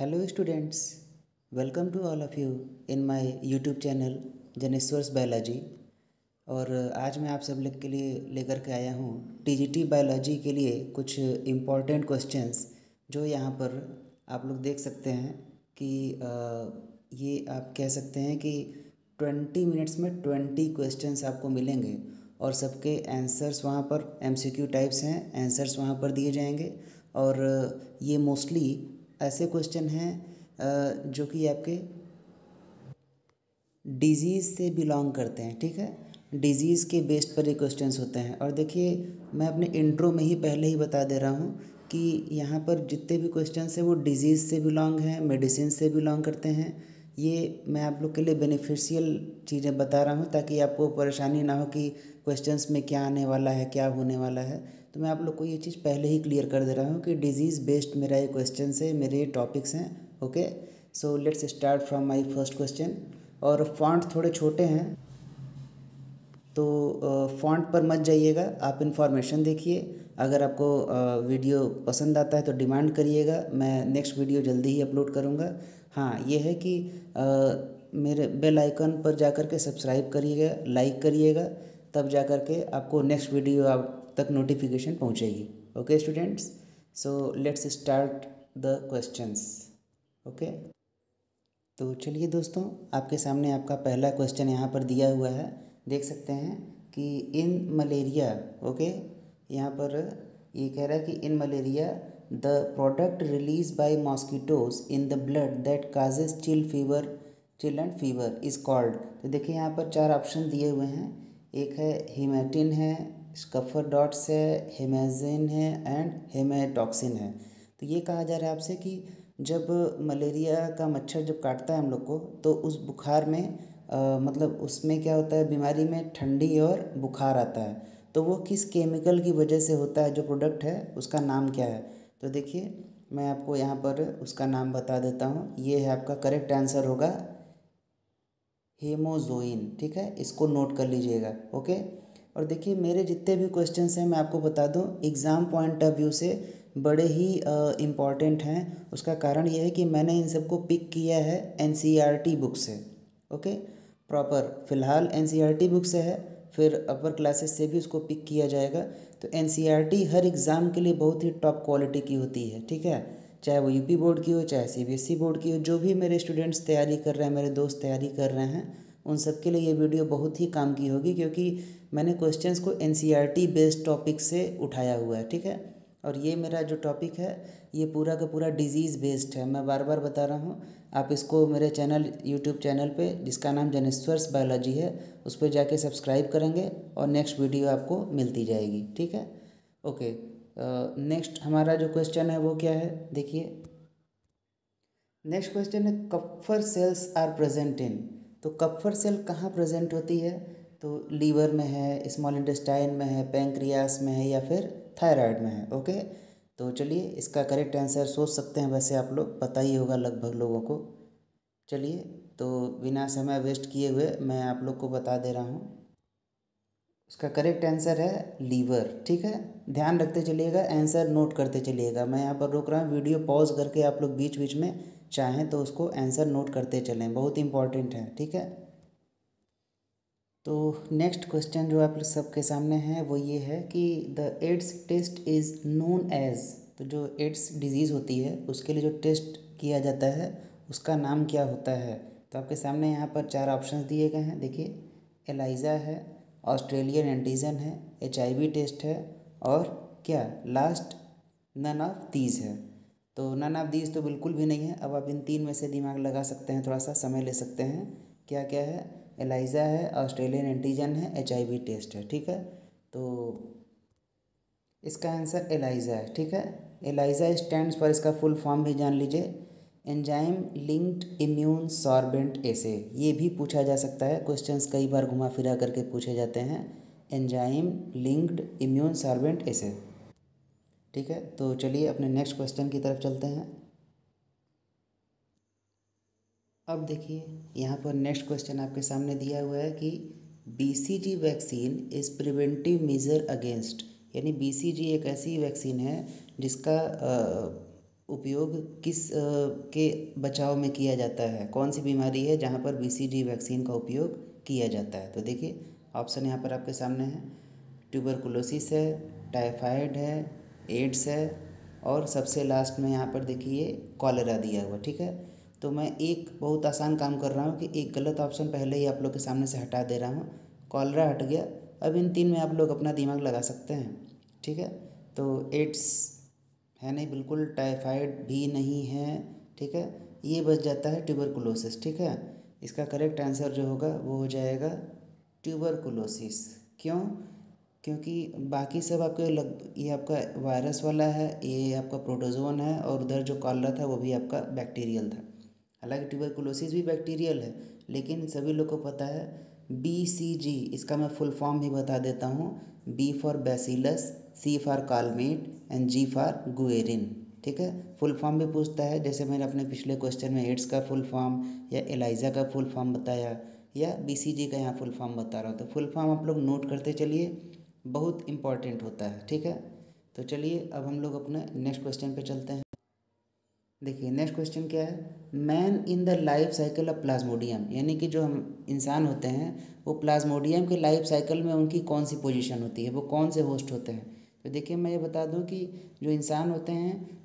Hello students, welcome to all of you in my YouTube channel Janeshwar's biology. और आज मैं आप सब लोग के लिए लेकर के आया हूँ टीजीटी बायोलॉजी के लिए कुछ इम्पॉर्टेंट क्वेश्चंस, जो यहाँ पर आप लोग देख सकते हैं कि ये आप कह सकते हैं कि 20 मिनट्स में 20 क्वेश्चंस आपको मिलेंगे और सबके आंसर्स वहाँ पर एमसीक्यू टाइप्स हैं, आंसर्स वहाँ पर दिए जाएंगे। और ये मोस्टली ऐसे क्वेश्चन हैं जो कि आपके डिजीज़ से बिलोंग करते हैं, ठीक है। डिजीज़ के बेस्ड पर ये क्वेश्चंस होते हैं। और देखिए, मैं अपने इंट्रो में ही पहले ही बता दे रहा हूँ कि यहाँ पर जितने भी क्वेश्चंस हैं वो डिजीज़ से बिलोंग हैं, मेडिसिन से बिलोंग करते हैं। ये मैं आप लोग के लिए बेनिफिशियल चीज़ें बता रहा हूँ ताकि आपको परेशानी ना हो कि क्वेश्चंस में क्या आने वाला है, क्या होने वाला है। तो मैं आप लोग को ये चीज़ पहले ही क्लियर कर दे रहा हूँ कि डिजीज़ बेस्ड मेरा ये क्वेश्चन है, मेरे ये टॉपिक्स हैं। Okay, so let's start from my first question. और फॉन्ट थोड़े छोटे हैं तो फॉन्ट पर मत जाइएगा, आप इन्फॉर्मेशन देखिए। अगर आपको वीडियो पसंद आता है तो डिमांड करिएगा, मैं नेक्स्ट वीडियो जल्दी ही अपलोड करूँगा। हाँ, ये है कि मेरे बेल आइकन पर जाकर के सब्सक्राइब करिएगा, लाइक करिएगा, तब जाकर के आपको नेक्स्ट वीडियो आप तक नोटिफिकेशन पहुँचेगी। Okay students, so let's start the questions. Okay, तो चलिए दोस्तों, आपके सामने आपका पहला क्वेश्चन यहाँ पर दिया हुआ है, देख सकते हैं कि इन मलेरिया। ओके, यहाँ पर ये कह रहा है कि इन malaria the product release by mosquitoes in the blood that causes chill and fever is called. तो देखिए, यहाँ पर 4 ऑप्शन दिए हुए हैं। एक है हेमेटिन है, स्कफर डॉट्स है, हेमेजिन है एंड हेमेटॉक्सिन है। तो ये कहा जा रहा है आपसे कि जब मलेरिया का मच्छर जब काटता है हम लोग को, तो उस बुखार में मतलब उसमें क्या होता है, बीमारी में ठंडी और बुखार आता है। तो वो किस केमिकल की वजह से होता है, जो प्रोडक्ट है उसका नाम क्या है। तो देखिए, मैं आपको यहाँ पर उसका नाम बता देता हूँ। ये है आपका करेक्ट आंसर होगा हेमोजोइन, ठीक है, इसको नोट कर लीजिएगा। ओके, और देखिए, मेरे जितने भी क्वेश्चंस हैं मैं आपको बता दूं, एग्ज़ाम पॉइंट ऑफ व्यू से बड़े ही इम्पॉर्टेंट हैं। उसका कारण ये है कि मैंने इन सबको पिक किया है एनसीईआरटी बुक से। ओके, प्रॉपर फ़िलहाल एनसीईआरटी बुक से है, फिर अपर क्लासेस से भी उसको पिक किया जाएगा। तो एनसीईआरटी हर एग्ज़ाम के लिए बहुत ही टॉप क्वालिटी की होती है, ठीक है। चाहे वो यूपी बोर्ड की हो, चाहे सीबीएसई बोर्ड की हो, जो भी मेरे स्टूडेंट्स तैयारी कर रहे हैं, मेरे दोस्त तैयारी कर रहे हैं, उन सब के लिए ये वीडियो बहुत ही काम की होगी, क्योंकि मैंने क्वेश्चंस को एनसीईआरटी बेस्ड टॉपिक से उठाया हुआ है, ठीक है। और ये मेरा जो टॉपिक है ये पूरा का पूरा डिजीज़ बेस्ड है। मैं बार बार बता रहा हूँ, आप इसको मेरे चैनल यूट्यूब चैनल पे, जिसका नाम जनेश्वर्स बायोलॉजी है, उस पर जाके सब्सक्राइब करेंगे और नेक्स्ट वीडियो आपको मिलती जाएगी, ठीक है। ओके, नेक्स्ट हमारा जो क्वेश्चन है वो क्या है, देखिए। नेक्स्ट क्वेश्चन है कप्फर सेल्स आर प्रेजेंट इन। तो कप्फर सेल कहाँ प्रेजेंट होती है, तो लीवर में है, स्मॉल इंटेस्टाइन में है, पैंक्रियास में है, या फिर थायराइड में है। ओके, तो चलिए, इसका करेक्ट आंसर सोच सकते हैं, वैसे आप लोग पता ही होगा लगभग लोगों को। चलिए, तो बिना समय वेस्ट किए हुए मैं आप लोग को बता दे रहा हूँ। उसका करेक्ट आंसर है लीवर, ठीक है। ध्यान रखते चलिएगा, आंसर नोट करते चलिएगा। मैं यहाँ पर रोक रहा हूँ, वीडियो पॉज करके आप लोग बीच बीच में चाहें तो उसको आंसर नोट करते चलें, बहुत इंपॉर्टेंट है, ठीक है। तो नेक्स्ट क्वेश्चन जो आप सबके सामने है वो ये है कि the AIDS test is known as. तो जो एड्स डिजीज़ होती है उसके लिए जो टेस्ट किया जाता है उसका नाम क्या होता है। तो आपके सामने यहाँ पर 4 ऑप्शंस दिए गए हैं, देखिए। एलाइजा है, ऑस्ट्रेलियन एंटीजन है, एचआईवी टेस्ट है, और क्या लास्ट नन ऑफ दीज है। तो नन ऑफ दीज तो बिल्कुल भी नहीं है। अब आप इन 3 में से दिमाग लगा सकते हैं, थोड़ा सा समय ले सकते हैं। क्या क्या है, एलाइजा है, ऑस्ट्रेलियन एंटीजन है, एचआईवी टेस्ट है, ठीक है। तो इसका आंसर एलाइजा है, ठीक है। एलाइजा स्टैंड्स पर, इसका फुल फॉर्म भी जान लीजिए, एंजाइम लिंक्ड इम्यून सॉर्बेंट एसे। ये भी पूछा जा सकता है, क्वेश्चंस कई बार घुमा फिरा करके पूछे जाते हैं, एंजाइम लिंक्ड इम्यून सॉर्बेंट एसे, ठीक है। तो चलिए अपने नेक्स्ट क्वेश्चन की तरफ चलते हैं। अब देखिए, यहाँ पर नेक्स्ट क्वेश्चन आपके सामने दिया हुआ है कि BCG vaccine is preventive measure against. यानी बीसीजी एक ऐसी वैक्सीन है जिसका उपयोग किस के बचाव में किया जाता है, कौन सी बीमारी है जहाँ पर BCG वैक्सीन का उपयोग किया जाता है। तो देखिए ऑप्शन यहाँ पर आपके सामने है, ट्यूबरकुलोसिस है, टाइफाइड है, एड्स है, और सबसे लास्ट में यहाँ पर देखिए कॉलेरा दिया हुआ। ठीक है, तो मैं एक बहुत आसान काम कर रहा हूँ कि एक गलत ऑप्शन पहले ही आप लोग के सामने से हटा दे रहा हूँ। कॉलेरा हट गया, अब इन तीन में आप लोग अपना दिमाग लगा सकते हैं। ठीक है, तो एड्स है नहीं बिल्कुल, टाइफाइड भी नहीं है। ठीक है, ये बच जाता है ट्यूबरकुलोसिस। ठीक है, इसका करेक्ट आंसर जो होगा वो हो जाएगा ट्यूबरकुलोसिस। क्यों? क्योंकि बाकी सब आपके ये आपका वायरस वाला है, ये आपका प्रोटोजोन है, और उधर जो कॉलरा था वो भी आपका बैक्टीरियल था। हालांकि ट्यूबरकुलोसिस भी बैक्टीरियल है, लेकिन सभी लोग को पता है BCG, इसका मैं फुल फॉर्म भी बता देता हूँ। B for bacillus, C for Calmette and G for Guerin. ठीक है, फुल फॉर्म भी पूछता है, जैसे मैंने अपने पिछले क्वेश्चन में एड्स का फुल फॉर्म या एलाइजा का फुल फॉर्म बताया, या BCG का यहाँ फुल फॉर्म बता रहा हूँ। तो फुल फॉर्म आप लोग नोट करते चलिए, बहुत इम्पॉर्टेंट होता है। ठीक है, तो चलिए अब हम लोग अपने नेक्स्ट क्वेश्चन पे चलते हैं। देखिए नेक्स्ट क्वेश्चन क्या है, man in the life cycle of Plasmodium, यानी कि जो हम इंसान होते हैं वो प्लाज्मोडियम के लाइफ साइकिल में उनकी कौन सी पोजीशन होती है, वो कौन से होस्ट होते हैं। तो देखिए मैं ये बता दूं कि जो इंसान होते हैं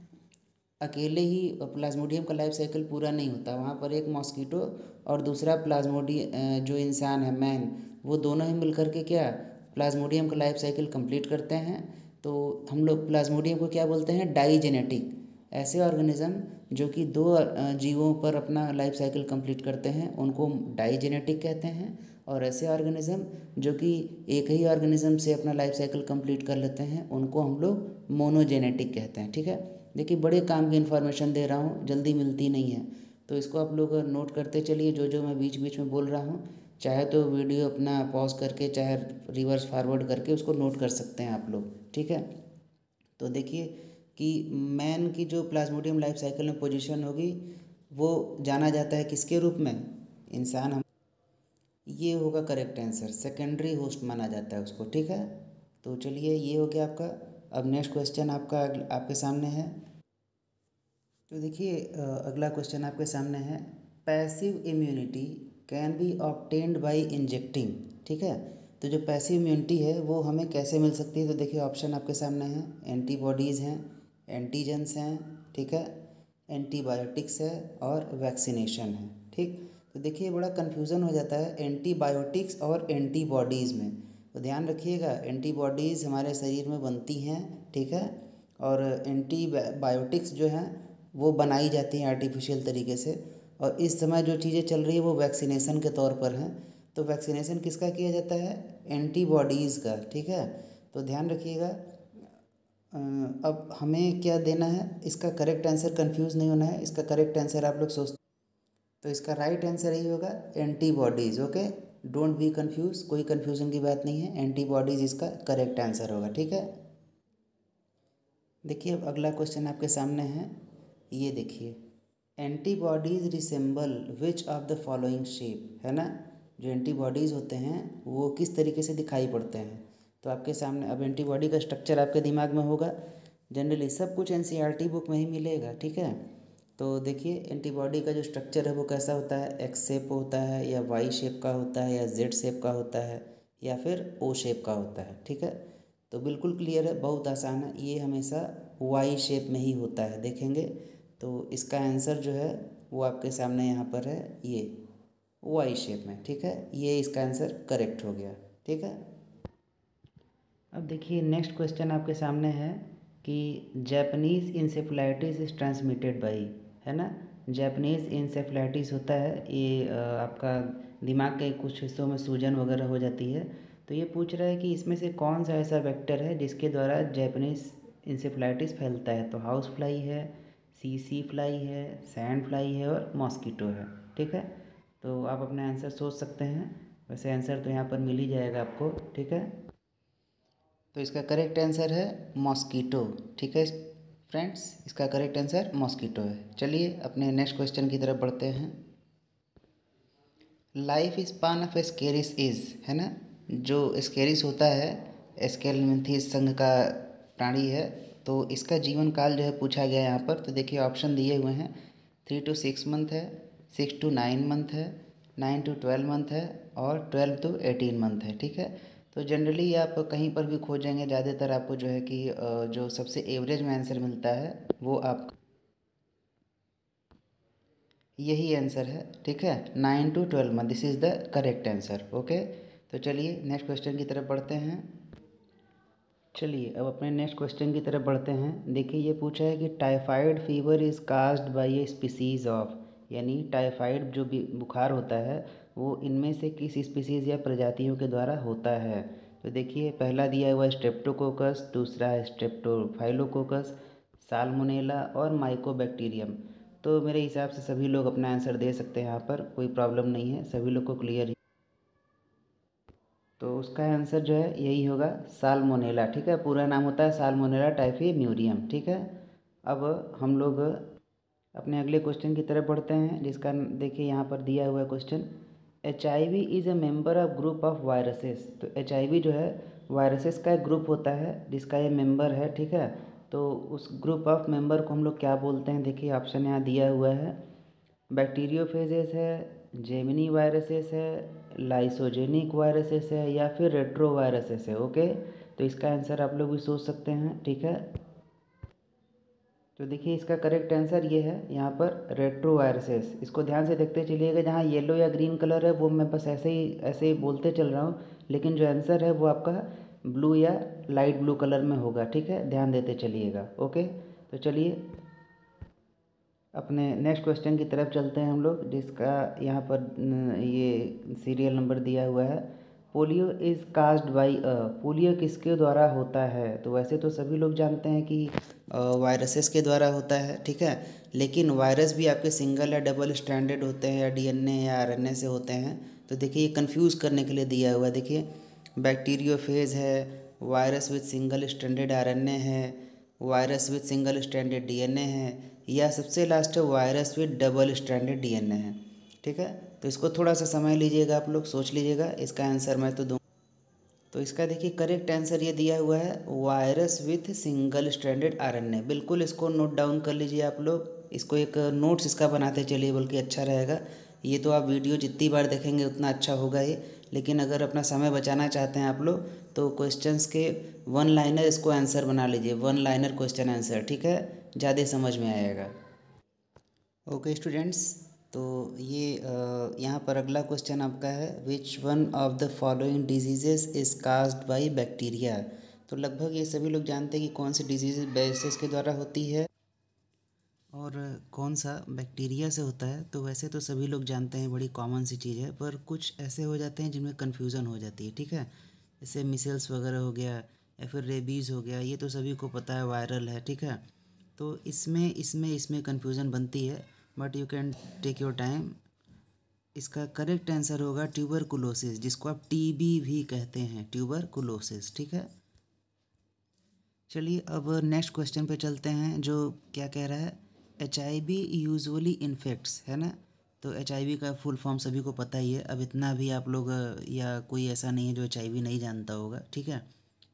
अकेले ही प्लाज्मोडियम का लाइफ साइकिल पूरा नहीं होता, वहाँ पर एक मॉस्किटो और दूसरा जो इंसान है मैन, वो दोनों ही मिलकर के क्या प्लाज्मोडियम का लाइफ साइकिल कंप्लीट करते हैं। तो हम लोग प्लाज्मोडियम को क्या बोलते हैं, डाईजेनेटिक। ऐसे ऑर्गेनिज़म जो कि दो जीवों पर अपना लाइफ साइकिल कंप्लीट करते हैं उनको डाईजेनेटिक कहते हैं, और ऐसे ऑर्गेनिज़म जो कि एक ही ऑर्गेनिज़म से अपना लाइफ साइकिल कंप्लीट कर लेते हैं उनको हम लोग मोनोजेनेटिक कहते हैं। ठीक है, देखिए बड़े काम की इन्फॉर्मेशन दे रहा हूँ, जल्दी मिलती नहीं है, तो इसको आप लोग नोट करते चलिए जो जो मैं बीच बीच में बोल रहा हूँ। चाहे तो वीडियो अपना पॉज करके, चाहे रिवर्स फॉरवर्ड करके उसको नोट कर सकते हैं आप लोग। ठीक है, तो देखिए कि मैन की जो प्लाज्मोडियम लाइफ साइकिल में पोजीशन होगी वो जाना जाता है किसके रूप में, इंसान हम, ये होगा करेक्ट आंसर, सेकेंडरी होस्ट माना जाता है उसको। ठीक है, तो चलिए ये हो गया आपका। अब नेक्स्ट क्वेश्चन आपके सामने है। तो देखिए अगला क्वेश्चन आपके सामने है, passive immunity can be obtained by injecting. ठीक है, तो जो पैसिव इम्यूनिटी है वो हमें कैसे मिल सकती है। तो देखिए ऑप्शन आपके सामने हैं, एंटीबॉडीज़ हैं, एंटीजेंस हैं, ठीक है, एंटीबायोटिक्स है, और वैक्सीनेशन है। ठीक, तो देखिए बड़ा कन्फ्यूज़न हो जाता है एंटीबायोटिक्स और एंटीबॉडीज़ में। तो ध्यान रखिएगा, एंटीबॉडीज़ हमारे शरीर में बनती हैं, ठीक है, और एंटीबायोटिक्स जो हैं वो बनाई जाती हैं आर्टिफिशियल तरीके से, और इस समय जो चीज़ें चल रही है वो वैक्सीनेशन के तौर पर हैं। तो वैक्सीनेशन किसका किया जाता है, एंटीबॉडीज़ का। ठीक है, तो ध्यान रखिएगा। अब हमें क्या देना है, इसका करेक्ट आंसर, कंफ्यूज नहीं होना है, इसका करेक्ट आंसर आप लोग सोच, तो इसका राइट आंसर यही होगा antibodies. Okay, don't be confuse, कोई कंफ्यूजन की बात नहीं है, एंटीबॉडीज़ इसका करेक्ट आंसर होगा। ठीक है, देखिए अब अगला क्वेश्चन आपके सामने है, ये देखिए, antibodies resemble which of the following shape, है ना, जो एंटीबॉडीज़ होते हैं वो किस तरीके से दिखाई पड़ते हैं। तो आपके सामने अब एंटीबॉडी का स्ट्रक्चर आपके दिमाग में होगा, जनरली सब कुछ NCERT बुक में ही मिलेगा। ठीक है, तो देखिए एंटीबॉडी का जो स्ट्रक्चर है वो कैसा होता है, एक्स शेप होता है, या वाई शेप का होता है, या जेड शेप का होता है, या फिर ओ शेप का होता है। ठीक है, तो बिल्कुल क्लियर है, बहुत आसान है, ये हमेशा वाई शेप में ही होता है, देखेंगे। तो इसका आंसर जो है वो आपके सामने यहाँ पर है, ये वाई शेप में। ठीक है, ये इसका आंसर करेक्ट हो गया। ठीक है, अब देखिए नेक्स्ट क्वेश्चन आपके सामने है कि Japanese encephalitis is transmitted by, है ना, जापानीज़ इंसेफ्लाइटिस होता है, ये आपका दिमाग के कुछ हिस्सों में सूजन वगैरह हो जाती है। तो ये पूछ रहा है कि इसमें से कौन सा ऐसा वेक्टर है जिसके द्वारा जापानीज़ इंसेफ्लाइटिस फैलता है। तो हाउस फ्लाई है, सी फ्लाई है, सैंड फ्लाई है, और मॉस्किटो है। ठीक है, तो आप अपना आंसर सोच सकते हैं, वैसे आंसर तो यहाँ पर मिल ही जाएगा आपको। ठीक है, तो इसका करेक्ट आंसर है मॉस्कीटो। ठीक है फ्रेंड्स, इसका करेक्ट आंसर मॉस्कीटो है। चलिए अपने नेक्स्ट क्वेश्चन की तरफ बढ़ते हैं। Life span of Ascaris is, है ना, जो एस्केरिस होता है एस्केलमिंथीस संघ का प्राणी है, तो इसका जीवन काल जो है पूछा गया है यहाँ पर। तो देखिए ऑप्शन दिए हुए हैं, 3 to 6 मंथ है, 6 to 9 मंथ है, 9 to 12 मंथ है और 12 to 18 मंथ है। ठीक है, तो जनरली आप कहीं पर भी खोजेंगे ज़्यादातर आपको जो है कि जो सबसे एवरेज में आंसर मिलता है वो आप यही आंसर है। ठीक है, 9 to 12 month, this is the correct answer. Okay, तो चलिए नेक्स्ट क्वेश्चन की तरफ बढ़ते हैं। चलिए अब अपने नेक्स्ट क्वेश्चन की तरफ बढ़ते हैं। देखिए ये पूछा है कि typhoid fever is caused by A species of, यानी टाइफाइड जो भी बुखार होता है वो इनमें से किस स्पीसीज़ या प्रजातियों के द्वारा होता है। तो देखिए पहला दिया हुआ स्ट्रेप्टोकोकस, दूसरा है स्ट्रेप्टोफाइलोकोकस, साल्मोनेला और माइकोबैक्टीरियम। तो मेरे हिसाब से सभी लोग अपना आंसर दे सकते हैं, यहाँ पर कोई प्रॉब्लम नहीं है, सभी लोग को क्लियर। तो उसका आंसर जो है यही होगा, साल्मोनेला। ठीक है, पूरा नाम होता है साल्मोनेला टाइफीम्यूरियम। ठीक है, अब हम लोग अपने अगले क्वेश्चन की तरफ बढ़ते हैं, जिसका देखिए यहाँ पर दिया हुआ है question, HIV is a member of group of viruses. तो HIV जो है वायरसेस का एक ग्रुप होता है जिसका ये मेंबर है। ठीक है, तो उस ग्रुप ऑफ मेंबर को हम लोग क्या बोलते हैं, देखिए ऑप्शन यहाँ दिया हुआ है, बैक्टीरियोफेजेस है, जेमिनी वायरसेस है, लाइसोजेनिक वायरसेस है या फिर रेट्रो वायरसेस है। ओके, तो इसका आंसर आप लोग भी सोच सकते हैं। ठीक है, तो देखिए इसका करेक्ट आंसर ये है यहाँ पर रेट्रो वायरसेस। इसको ध्यान से देखते चलिएगा, जहाँ येलो या ग्रीन कलर है वो मैं बस ऐसे ही बोलते चल रहा हूँ, लेकिन जो आंसर है वो आपका ब्लू या लाइट ब्लू कलर में होगा। ठीक है, ध्यान देते चलिएगा। ओके, तो चलिए अपने नेक्स्ट क्वेश्चन की तरफ चलते हैं हम लोग, जिसका यहाँ पर ये सीरियल नंबर दिया हुआ है, polio is caused by a. Polio किसके द्वारा होता है। तो वैसे तो सभी लोग जानते हैं कि वायरसेस के द्वारा होता है। ठीक है, लेकिन वायरस भी आपके सिंगल या डबल स्ट्रैंडेड होते हैं या DNA या RNA से होते हैं। तो देखिए ये कंफ्यूज करने के लिए दिया हुआ है। देखिए बैक्टीरियोफेज है, virus with single stranded RNA है, virus with single stranded DNA है, या सबसे लास्ट है virus with double stranded DNA है। ठीक है, तो इसको थोड़ा सा समय लीजिएगा, आप लोग सोच लीजिएगा, इसका आंसर मैं तो दूँ। तो इसका देखिए करेक्ट आंसर ये दिया हुआ है, virus with single stranded RNA। बिल्कुल इसको नोट डाउन कर लीजिए आप लोग, इसको एक नोट्स इसका बनाते चलिए, बल्कि अच्छा रहेगा। ये तो आप वीडियो जितनी बार देखेंगे उतना अच्छा होगा ये, लेकिन अगर अपना समय बचाना चाहते हैं आप लोग तो क्वेश्चंस के वन लाइनर इसको आंसर बना लीजिए, वन लाइनर क्वेश्चन आंसर। ठीक है, ज़्यादा समझ में आएगा। ओके स्टूडेंट्स, तो ये यहाँ पर अगला क्वेश्चन आपका है, which one of the following diseases is caused by bacteria. तो लगभग ये सभी लोग जानते हैं कि कौन सी डिजीज बैक्टीरिया के द्वारा होती है और कौन सा बैक्टीरिया से होता है। तो वैसे तो सभी लोग जानते हैं, बड़ी कॉमन सी चीज़ है, पर कुछ ऐसे हो जाते हैं जिनमें कन्फ्यूज़न हो जाती है। ठीक है, जैसे मिसल्स वगैरह हो गया या फिर रेबीज़ हो गया, ये तो सभी को पता है वायरल है। ठीक है, तो इसमें कन्फ्यूज़न बनती है, but you can take your time. इसका करेक्ट आंसर होगा ट्यूबरकुलोसिस, जिसको आप TB भी कहते हैं, ट्यूबरकुलोसिस। ठीक है, चलिए अब नेक्स्ट क्वेश्चन पे चलते हैं, जो क्या कह रहा है, HIV यूजुअली इन्फेक्ट्स, है ना। तो HIV का फुल फॉर्म सभी को पता ही है, अब इतना भी आप लोग या कोई ऐसा नहीं है जो HIV नहीं जानता होगा। ठीक है,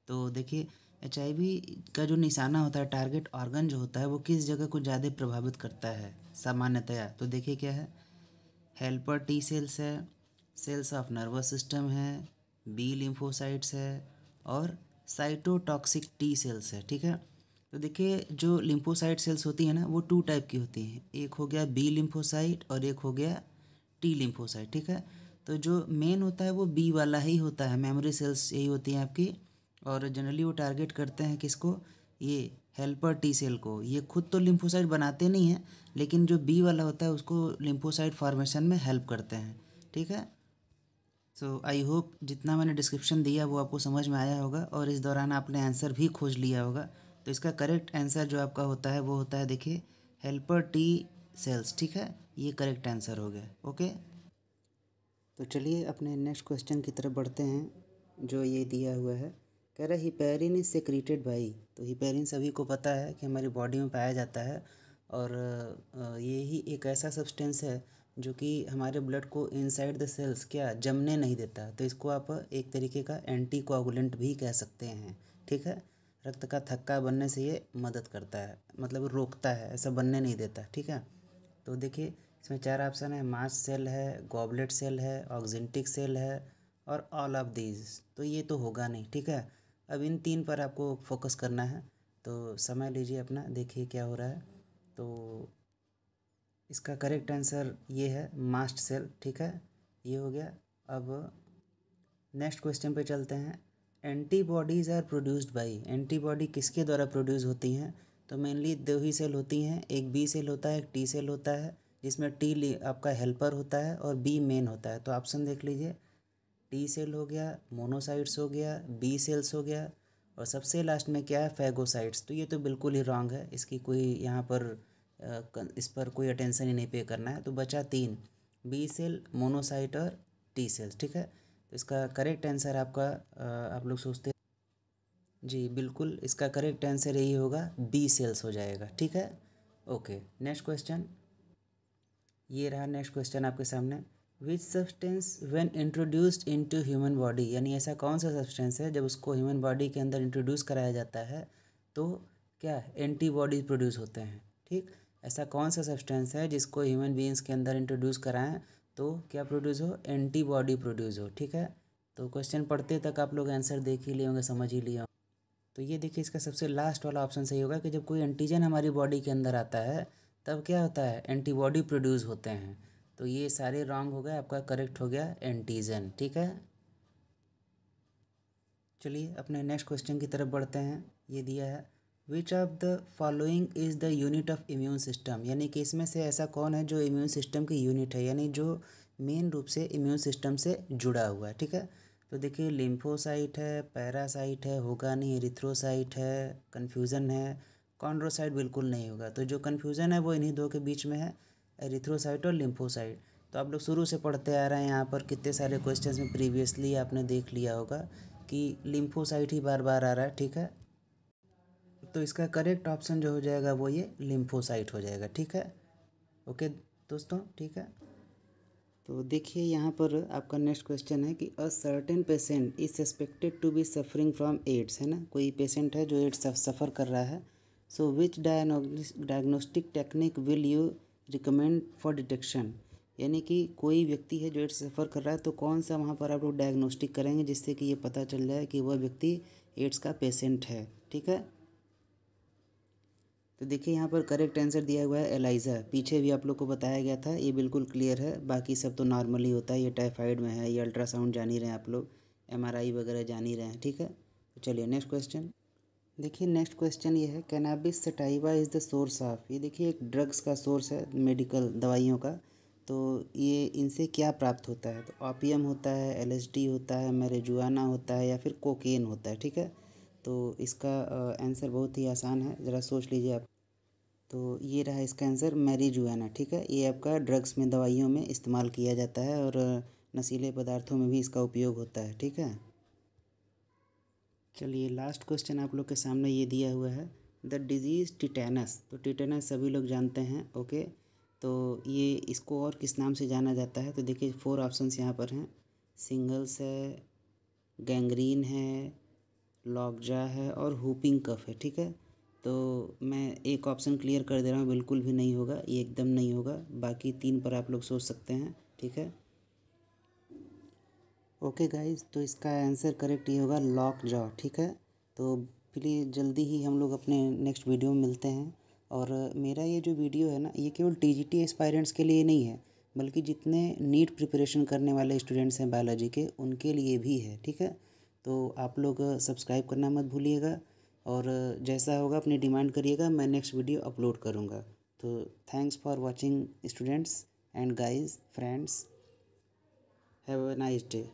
तो देखिए HIV का जो निशाना होता है, टारगेट ऑर्गन जो होता है, वो किस जगह को ज़्यादा प्रभावित करता है सामान्यतया। तो देखिए क्या है, हेल्पर T सेल्स है, सेल्स ऑफ नर्वस सिस्टम है, B लिम्फोसाइट्स है और साइटोटॉक्सिक T सेल्स है। ठीक है, तो देखिए जो लिम्फोसाइट सेल्स होती है ना, वो 2 टाइप की होती हैं, एक हो गया B लिम्फोसाइट और एक हो गया T लिम्फोसाइट। ठीक है, तो जो मेन होता है वो B वाला ही होता है, मेमोरी सेल्स यही होती हैं आपकी, और जनरली वो टारगेट करते हैं किसको, ये हेल्पर T सेल को। ये खुद तो लिम्फोसाइट बनाते नहीं हैं, लेकिन जो B वाला होता है उसको लिम्फोसाइट फॉर्मेशन में हेल्प करते हैं। ठीक है, सो आई होप जितना मैंने डिस्क्रिप्शन दिया वो आपको समझ में आया होगा और इस दौरान आपने आंसर भी खोज लिया होगा। तो इसका करेक्ट आंसर जो आपका होता है वो होता है, देखिए हेल्पर T सेल्स। ठीक है, ये करेक्ट आंसर हो गया। ओके, तो चलिए अपने नेक्स्ट क्वेश्चन की तरफ बढ़ते हैं, जो ये दिया हुआ है, कह रहा है हिपेरिन इज सेक्रेटेड बाई। तो हिपेरिन सभी को पता है कि हमारी बॉडी में पाया जाता है, और ये ही एक ऐसा सब्सटेंस है जो कि हमारे ब्लड को इनसाइड द सेल्स क्या जमने नहीं देता। तो इसको आप एक तरीके का एंटी कोआगुलेंट भी कह सकते हैं। ठीक है, रक्त का थक्का बनने से ये मदद करता है, मतलब रोकता है, ऐसा बनने नहीं देता। ठीक है, तो देखिए इसमें 4 ऑप्शन है, मास्ट सेल है, गॉबलेट सेल है, ऑक्जेंटिक सेल है और ऑल ऑफ दीज। तो ये तो होगा नहीं। ठीक है, अब इन 3 पर आपको फोकस करना है, तो समय लीजिए अपना, देखिए क्या हो रहा है। तो इसका करेक्ट आंसर ये है, मास्ट सेल। ठीक है, ये हो गया। अब नेक्स्ट क्वेश्चन पे चलते हैं। Antibodies are produced by, antibody किसके द्वारा प्रोड्यूस होती हैं? तो मेनली 2 ही सेल होती हैं, एक बी सेल होता है, एक टी सेल होता है, जिसमें टी आपका हेल्पर होता है और बी मेन होता है। तो ऑप्शन देख लीजिए, टी सेल हो गया, मोनोसाइट्स हो गया, बी सेल्स हो गया और सबसे लास्ट में क्या है, फैगोसाइट्स। तो ये तो बिल्कुल ही रॉन्ग है, इसकी कोई यहाँ पर इस पर कोई अटेंशन ही नहीं पे करना है। तो बचा 3, बी सेल, मोनोसाइट और टी सेल्स। ठीक है, तो इसका करेक्ट आंसर आपका आप लोग सोचते जी बिल्कुल, इसका करेक्ट आंसर यही होगा, बी सेल्स हो जाएगा। ठीक है, ओके। नेक्स्ट क्वेश्चन, ये रहा नेक्स्ट क्वेश्चन आपके सामने। Which substance when introduced into human body, यानी ऐसा कौन सा सब्सटेंस है जब उसको ह्यूमन बॉडी के अंदर इंट्रोड्यूस कराया जाता है तो क्या एंटीबॉडीज प्रोड्यूस होते हैं। ठीक, ऐसा कौन सा सब्सटेंस है जिसको ह्यूमन बीइंग्स के अंदर इंट्रोड्यूस कराएं तो क्या प्रोड्यूस हो, एंटीबॉडी प्रोड्यूस हो। ठीक है, तो क्वेश्चन पढ़ते तक आप लोग आंसर देख ही लिए होंगे, समझ ही लिए होंगे। तो ये देखिए, इसका सबसे लास्ट वाला ऑप्शन सही होगा कि जब कोई एंटीजन हमारी बॉडी के अंदर आता है तब क्या होता है, एंटीबॉडी प्रोड्यूस होते हैं। तो ये सारे रॉन्ग हो गए, आपका करेक्ट हो गया एंटीजन। ठीक है, चलिए अपने नेक्स्ट क्वेश्चन की तरफ बढ़ते हैं। ये दिया है, which of the following is the unit of immune system, यानी कि इसमें से ऐसा कौन है जो इम्यून सिस्टम की यूनिट है, यानी जो मेन रूप से इम्यून सिस्टम से जुड़ा हुआ है। ठीक है, तो देखिए लिम्फोसाइट है, पैरासाइट है, होगा नहीं, एरिथ्रोसाइट है, कन्फ्यूज़न है, कॉन्ड्रोसाइट बिल्कुल नहीं होगा। तो जो कन्फ्यूज़न है वो इन्हीं 2 के बीच में है, एरिथ्रोसाइट और लिम्फोसाइट। तो आप लोग शुरू से पढ़ते आ रहे हैं, यहाँ पर कितने सारे क्वेश्चंस में प्रीवियसली आपने देख लिया होगा कि लिम्फोसाइट ही बार बार आ रहा है। ठीक है, तो इसका करेक्ट ऑप्शन जो हो जाएगा वो ये लिम्फोसाइट हो जाएगा। ठीक है, ओके दोस्तों। ठीक है, तो देखिए यहाँ पर आपका नेक्स्ट क्वेश्चन है कि a certain patient is suspected to be suffering from AIDS, है ना, कोई पेशेंट है जो एड्स सफ़र कर रहा है। So which diagnostic technique will you recommend for detection, यानी कि कोई व्यक्ति है जो एड्स सफ़र कर रहा है तो कौन सा वहाँ पर आप लोग डायग्नोस्टिक करेंगे जिससे कि ये पता चल जाए कि वह व्यक्ति एड्स का पेशेंट है। ठीक है, तो देखिए यहाँ पर करेक्ट आंसर दिया हुआ है एलाइज़ा। पीछे भी आप लोग को बताया गया था, ये बिल्कुल क्लियर है, बाकी सब तो नॉर्मली होता है। ये टाइफाइड में है, ये अल्ट्रासाउंड जान ही रहे हैं आप लोग, एमआरआई वगैरह जान ही रहे हैं। ठीक है, तो चलिए नेक्स्ट क्वेश्चन। देखिए नेक्स्ट क्वेश्चन ये है, cannabis sativa is the source of, ये देखिए एक ड्रग्स का सोर्स है, मेडिकल दवाइयों का। तो ये इनसे क्या प्राप्त होता है, तो ओपियम होता है, एलएसडी होता है, मैरिजुआना होता है या फिर कोकेन होता है। ठीक है, तो इसका आंसर बहुत ही आसान है, ज़रा सोच लीजिए आप। तो ये रहा इसका आंसर, मैरिजुआना। ठीक है, ये आपका ड्रग्स में, दवाइयों में इस्तेमाल किया जाता है और नशीले पदार्थों में भी इसका उपयोग होता है। ठीक है, चलिए लास्ट क्वेश्चन आप लोग के सामने ये दिया हुआ है, द डिजीज़ टिटेनस। तो टिटेनस सभी लोग जानते हैं। ओके, तो ये इसको और किस नाम से जाना जाता है, तो देखिए 4 ऑप्शंस यहाँ पर हैं, सिंगल्स है, गैंग्रीन है, लॉकजा है और हुपिंग कफ है। ठीक है, तो मैं एक ऑप्शन क्लियर कर दे रहा हूँ, बिल्कुल भी नहीं होगा, ये एकदम नहीं होगा। बाकी 3 पर आप लोग सोच सकते हैं। ठीक है, ओके गाइज, तो इसका आंसर करेक्ट ये होगा, लॉक जॉ। ठीक है, तो प्लीज़ जल्दी ही हम लोग अपने नेक्स्ट वीडियो में मिलते हैं। और मेरा ये जो वीडियो है ना, ये केवल टीजीटी एस्पायरेंट्स के लिए नहीं है, बल्कि जितने नीट प्रिपरेशन करने वाले स्टूडेंट्स हैं बायोलॉजी के, उनके लिए भी है। ठीक है, तो आप लोग सब्सक्राइब करना मत भूलिएगा और जैसा होगा अपनी डिमांड करिएगा, मैं नेक्स्ट वीडियो अपलोड करूँगा। तो thanks for watching students and guys friends, have a nice day.